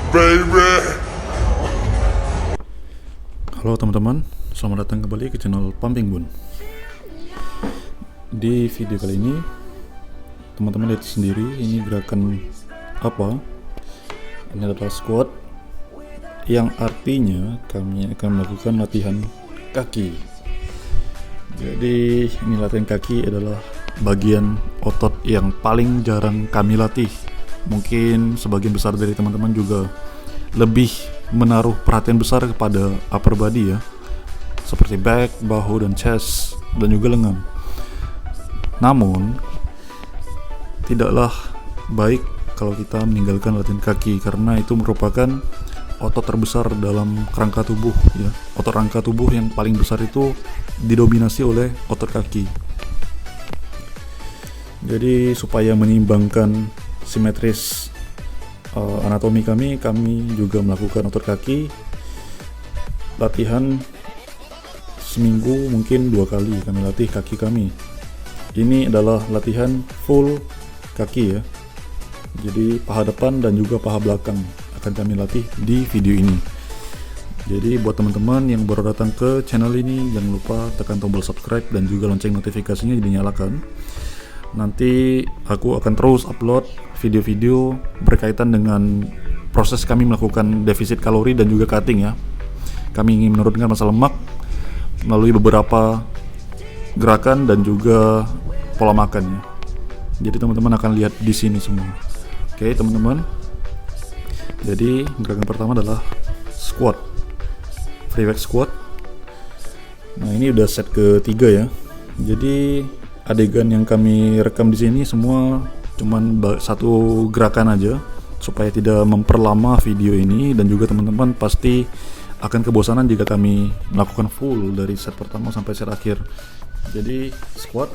baby. Halo teman-teman, selamat datang kembali ke channel Pumping Bun. Di video kali ini, teman-teman lihat sendiri ini gerakan apa? Ini adalah squat, yang artinya kami akan melakukan latihan kaki. Jadi ini latihan kaki adalah bagian otot yang paling jarang kami latih. Mungkin sebagian besar dari teman-teman juga lebih menaruh perhatian besar kepada upper body ya, seperti back, bahu, dan chest, dan juga lengan. Namun tidaklah baik kalau kita meninggalkan latihan kaki, karena itu merupakan otot terbesar dalam kerangka tubuh ya. Otot rangka tubuh yang paling besar itu didominasi oleh otot kaki. Jadi supaya menyeimbangkan simetris anatomi kami juga melakukan otot kaki latihan seminggu, mungkin 2 kali kami latih kaki kami. Ini adalah latihan full kaki ya, jadi paha depan dan juga paha belakang akan kami latih di video ini. Jadi buat teman-teman yang baru datang ke channel ini, jangan lupa tekan tombol subscribe dan juga lonceng notifikasinya dinyalakan. Nanti aku akan terus upload video-video berkaitan dengan proses kami melakukan defisit kalori dan juga cutting ya. Kami ingin menurunkan massa lemak melalui beberapa gerakan dan juga pola makan ya. Jadi teman-teman akan lihat di sini semua. Oke teman-teman. Jadi gerakan pertama adalah squat, free weight squat. Nah ini udah set ketiga ya. Jadi adegan yang kami rekam di sini semua cuman satu gerakan aja supaya tidak memperlama video ini, dan juga teman-teman pasti akan kebosanan jika kami melakukan full dari set pertama sampai set akhir. Jadi squat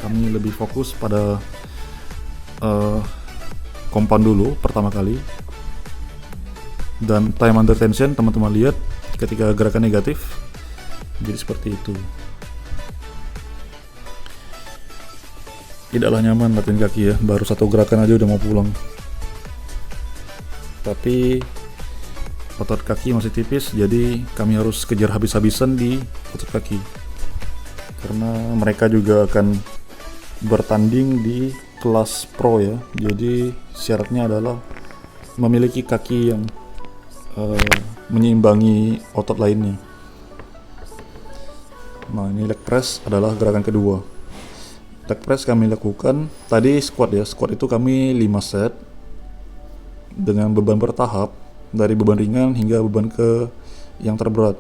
kami lebih fokus pada compound dulu pertama kali, dan time under tension teman-teman lihat ketika gerakan negatif jadi seperti itu. Tidaklah nyaman latihan kaki ya, baru satu gerakan aja udah mau pulang. Tapi otot kaki masih tipis, jadi kami harus kejar habis-habisan di otot kaki, karena mereka juga akan bertanding di kelas pro ya. Jadi syaratnya adalah memiliki kaki yang menyeimbangi otot lainnya. Nah ini leg press adalah gerakan kedua. Leg press kami lakukan tadi squat ya. Squat itu kami 5 set dengan beban bertahap, dari beban ringan hingga beban ke yang terberat.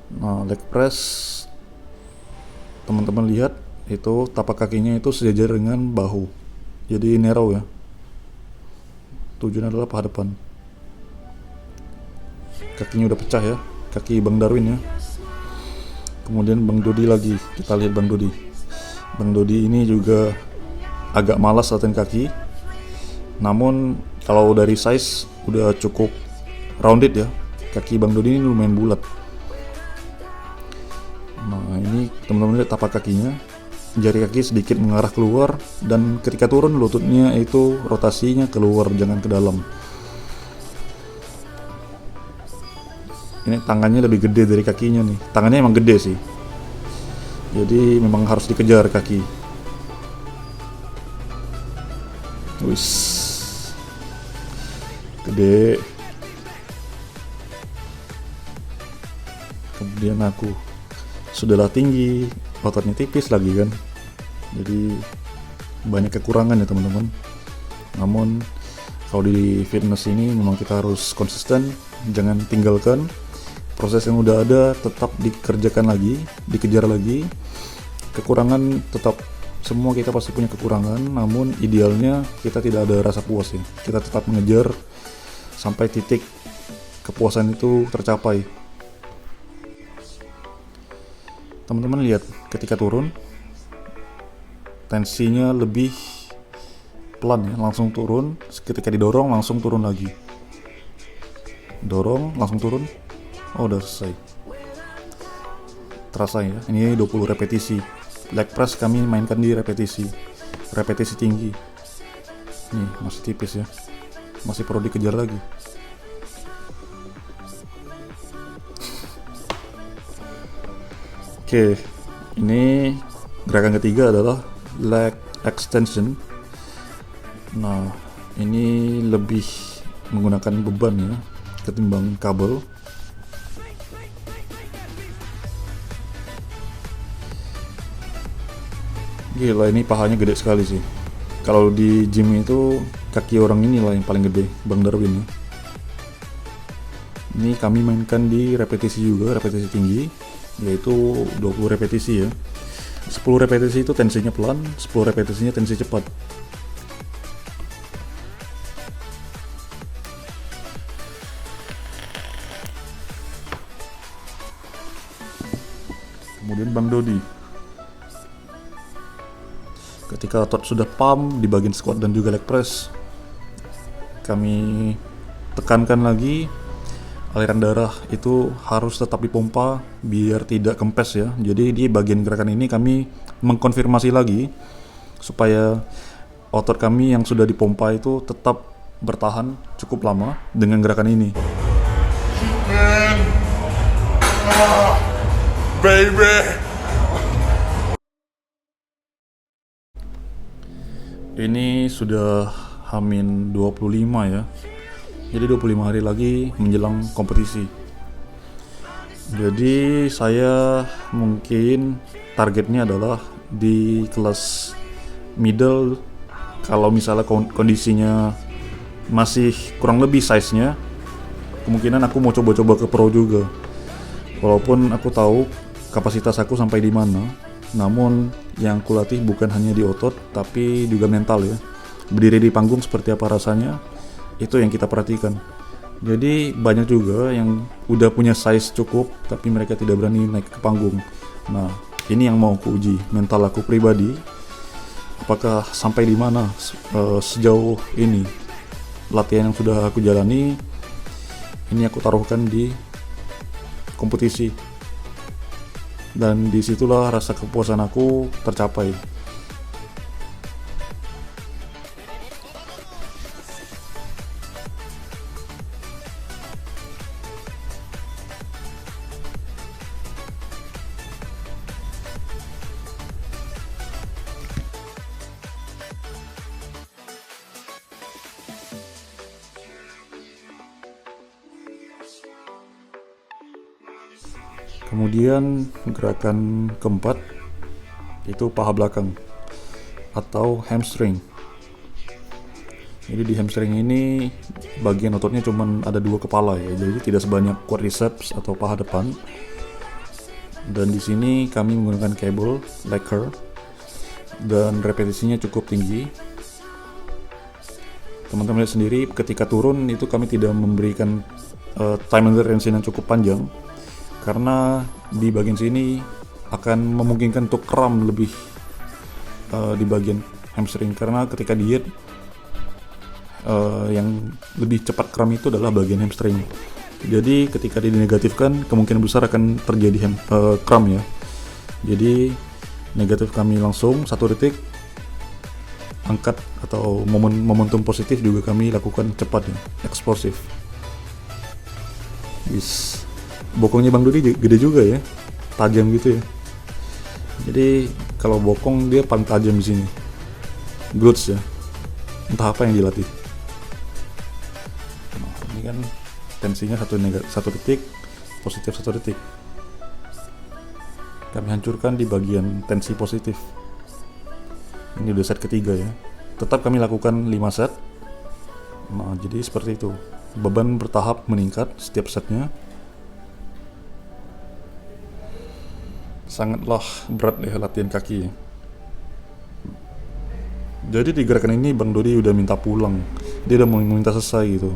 Nah leg press teman-teman lihat itu tapak kakinya itu sejajar dengan bahu, jadi narrow ya. Tujuannya adalah paha depan. Kakinya udah pecah ya, kaki Bang Darwin ya. Kemudian Bang Dodi lagi, kita lihat Bang Dodi. Bang Dodi ini juga agak malas latihan kaki, namun kalau dari size udah cukup rounded ya. Kaki Bang Dodi ini lumayan bulat. Nah ini teman-teman lihat tapak kakinya, jari kaki sedikit mengarah keluar, dan ketika turun lututnya itu rotasinya keluar, jangan ke dalam. Ini tangannya lebih gede dari kakinya nih. Tangannya emang gede sih, jadi memang harus dikejar kaki. Wis, gede. Kemudian aku sudahlah tinggi, ototnya tipis lagi kan, jadi banyak kekurangan ya teman-teman. Namun kalau di fitness ini memang kita harus konsisten, jangan tinggalkan proses yang udah ada, tetap dikerjakan lagi, dikejar lagi. Kekurangan tetap, semua kita pasti punya kekurangan, namun idealnya kita tidak ada rasa puas ya. Kita tetap mengejar sampai titik kepuasan itu tercapai. Teman-teman lihat ketika turun tensinya lebih pelan ya, langsung turun. Ketika didorong langsung turun lagi, dorong langsung turun. Oh udah selesai, terasa ya. Ini 20 repetisi. Leg press kami mainkan di repetisi tinggi. Nih masih tipis ya. masih perlu dikejar lagi. Oke, ini gerakan ketiga adalah leg extension. Nah, ini lebih menggunakan beban ya ketimbang kabel. Gila, ini pahanya gede sekali sih. Kalau di gym itu kaki orang inilah yang paling gede, Bang Darwin ya. Ini kami mainkan di repetisi juga, repetisi tinggi, yaitu 20 repetisi ya. 10 repetisi itu tensinya pelan, 10 repetisinya tensi cepat. Kemudian Bang Dodi, ketika otot sudah pump di bagian squat dan juga leg press, kami tekankan lagi aliran darah itu harus tetap dipompa biar tidak kempes ya. Jadi di bagian gerakan ini kami mengkonfirmasi lagi supaya otot kami yang sudah dipompa itu tetap bertahan cukup lama dengan gerakan ini. Baby. Ini sudah H-25 ya. Jadi 25 hari lagi menjelang kompetisi. Jadi saya mungkin targetnya adalah di kelas middle. Kalau misalnya kondisinya masih kurang lebih size-nya, kemungkinan aku mau coba-coba ke pro juga. Walaupun aku tahu kapasitas aku sampai di mana, namun yang kulatih bukan hanya di otot tapi juga mental ya. Berdiri di panggung seperti apa rasanya, itu yang kita perhatikan. Jadi banyak juga yang udah punya size cukup tapi mereka tidak berani naik ke panggung. Nah, ini yang mau aku uji mental aku pribadi. Apakah sampai di mana sejauh ini latihan yang sudah aku jalani, ini aku taruhkan di kompetisi. Dan disitulah rasa kepuasan aku tercapai. Kemudian gerakan keempat itu paha belakang atau hamstring. Jadi di hamstring ini bagian ototnya cuma ada 2 kepala ya, jadi tidak sebanyak quadriceps atau paha depan. Dan di sini kami menggunakan cable leg curl dan repetisinya cukup tinggi. Teman-teman lihat sendiri ketika turun itu kami tidak memberikan time under tension yang cukup panjang, karena di bagian sini akan memungkinkan untuk kram lebih di bagian hamstring, karena ketika diet yang lebih cepat kram itu adalah bagian hamstring. Jadi ketika dinegatifkan kemungkinan besar akan terjadi kram ya. Jadi negatif kami langsung 1 detik, angkat atau momentum positif juga kami lakukan cepat ya, eksplosif. Bokongnya Bang Dodi gede juga ya, tajam gitu ya. Jadi kalau bokong dia paling tajam di sini, glutes ya. Entah apa yang dilatih. Nah, ini kan tensinya 1 detik, positif 1 detik. Kami hancurkan di bagian tensi positif. Ini udah set ketiga ya. Tetap kami lakukan 5 set. Nah, jadi seperti itu. Beban bertahap meningkat setiap setnya. Sangatlah berat ya latihan kaki. Jadi di gerakan ini Bang Dodi udah minta pulang. Dia udah mau minta selesai gitu.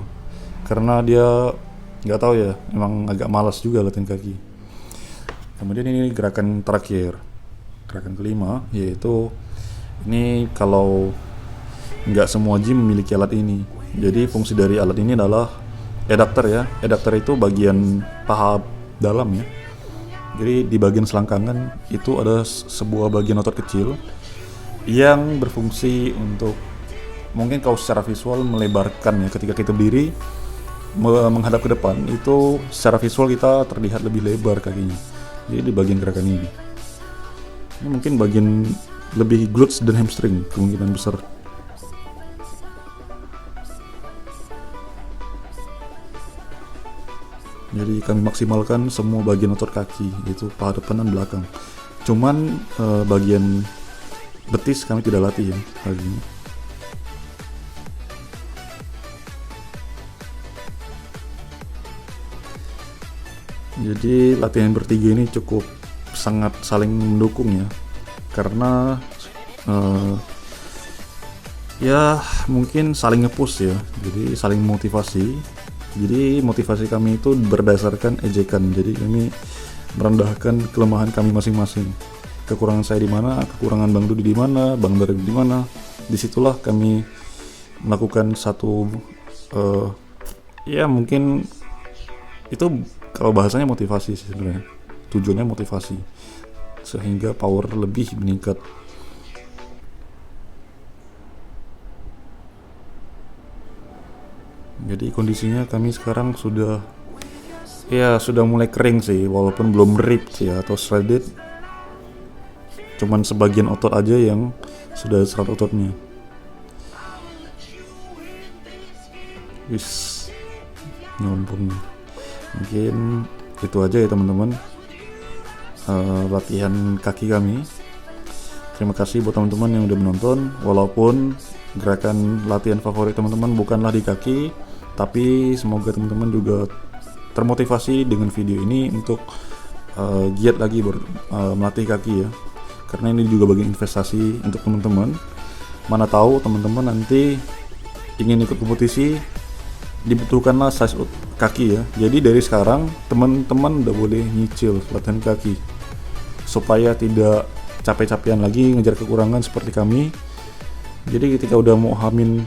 Karena dia nggak tahu ya, emang agak malas juga latihan kaki. Kemudian ini gerakan terakhir, gerakan kelima, yaitu ini kalau nggak semua gym memiliki alat ini. Jadi fungsi dari alat ini adalah adductor ya. Adductor itu bagian paha dalam ya. Jadi di bagian selangkangan itu ada sebuah bagian otot kecil yang berfungsi untuk mungkin kalau secara visual melebarkan ya, ketika kita berdiri menghadap ke depan itu secara visual kita terlihat lebih lebar kakinya. Jadi di bagian gerakan ini mungkin bagian lebih glutes dan hamstring kemungkinan besar. Jadi kami maksimalkan semua bagian otot kaki, yaitu paha depan dan belakang. Cuman bagian betis kami tidak latih ya hari ini. Jadi latihan bertiga ini cukup sangat saling mendukung ya, karena ya mungkin saling nge-push ya, jadi saling motivasi. Jadi motivasi kami itu berdasarkan ejekan, jadi kami merendahkan kelemahan kami masing-masing. Kekurangan saya di mana, kekurangan Bang Dudi di mana, Bang Darek di mana. Disitulah kami melakukan satu ya mungkin itu kalau bahasanya motivasi sih sebenarnya, tujuannya motivasi sehingga power lebih meningkat. Jadi kondisinya kami sekarang sudah mulai kering sih, walaupun belum ripped ya atau shredded, cuman sebagian otot aja yang sudah serat ototnya. Wis nyompong. Mungkin itu aja ya teman-teman, latihan kaki kami. Terima kasih buat teman-teman yang udah menonton. Walaupun gerakan latihan favorit teman-teman bukanlah di kaki, tapi semoga teman-teman juga termotivasi dengan video ini untuk giat lagi melatih kaki ya, karena ini juga bagian investasi untuk teman-teman. Mana tahu teman-teman nanti ingin ikut kompetisi, dibutuhkanlah size kaki ya. Jadi dari sekarang teman-teman udah boleh nyicil latihan kaki supaya tidak capek-capekan lagi ngejar kekurangan seperti kami. Jadi ketika udah mau hamin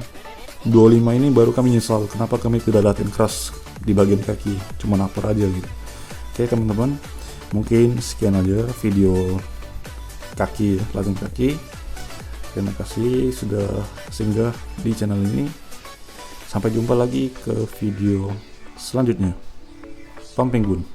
25 ini baru kami nyesal kenapa kami tidak latihan keras di bagian kaki, cuma upper aja gitu. Oke teman-teman, mungkin sekian aja video kaki ya, latihan kaki. Terima kasih sudah singgah di channel ini. Sampai jumpa lagi ke video selanjutnya. Pumping Gun.